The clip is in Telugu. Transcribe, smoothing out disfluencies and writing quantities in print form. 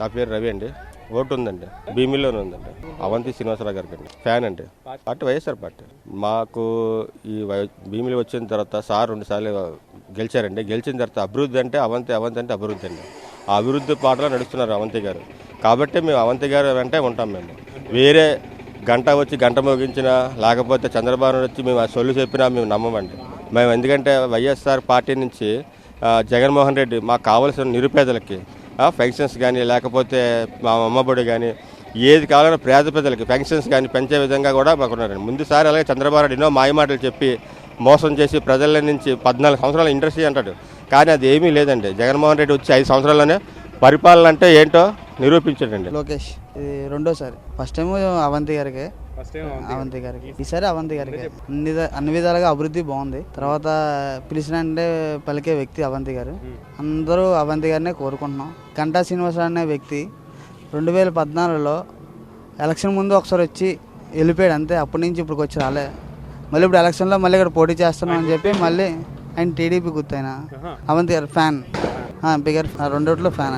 నా పేరు రవి అండి. ఓటు ఉందండి, భీమిలోనే ఉందండి. అవంతి శ్రీనివాసరావు గారికి అండి, ఫ్యాన్ అండి. Party YSR party. మాకు ఈ భీమిలి వచ్చిన తర్వాత సార్ 2 సార్లు గెలిచారండి. గెలిచిన తర్వాత అభివృద్ధి అంటే అవంతి అంటే అభివృద్ధి అండి. ఆ అభివృద్ధి పాటలో నడుస్తున్నారు అవంతి గారు. కాబట్టి మేము అవంతి గారు వెంటే ఉంటాం. మేము వేరే గంట వచ్చి గంట మోగించినా లేకపోతే చంద్రబాబు నాయుడు వచ్చి మేము ఆ సొల్లు చెప్పినా మేము నమ్మమండి. మేము ఎందుకంటే వైఎస్ఆర్ పార్టీ నుంచి జగన్మోహన్ రెడ్డి మాకు కావాల్సిన నిరుపేదలకి పెన్షన్స్ కానీ లేకపోతే మా అమ్మఒడి కానీ ఏది కావాలన్నా పేద ప్రజలకి పెన్షన్స్ కానీ పెంచే విధంగా కూడా మాకు ఉన్నారండి. ముందుసారి అలాగే చంద్రబాబు నాయుడు ఎన్నో మాయమాటలు చెప్పి మోసం చేసి ప్రజల నుంచి 14 సంవత్సరాల ఇండస్ట్రీ అంటాడు. కానీ అది ఏమీ లేదండి. జగన్మోహన్ రెడ్డి వచ్చి 5 సంవత్సరాల్లోనే పరిపాలన అంటే ఏంటో నిరూపించాడండి. లోకేష్ ఇది రెండోసారి. ఫస్ట్ టైం అవంతి గారికి, ఈసారి అవంతి గారికి అన్ని విధాలుగా అభివృద్ధి బాగుంది. తర్వాత పిలిచినంటే పలికే వ్యక్తి అవంతి గారు. అందరూ అవంతి గారినే కోరుకుంటున్నాం. గంటా శ్రీనివాసరావు అనే వ్యక్తి 2014లో ఎలక్షన్ ముందు ఒకసారి వచ్చి వెళ్ళిపోయాడు అంతే. అప్పటి నుంచి ఇప్పుడు వచ్చి రాలే. మళ్ళీ ఇప్పుడు ఎలక్షన్లో మళ్ళీ ఇక్కడ పోటీ చేస్తున్నాం అని చెప్పి మళ్ళీ ఆయన టీడీపీ గుర్తయిన అవంతి గారు ఫ్యాన్, బిగర్ 2 ఫ్యాన్.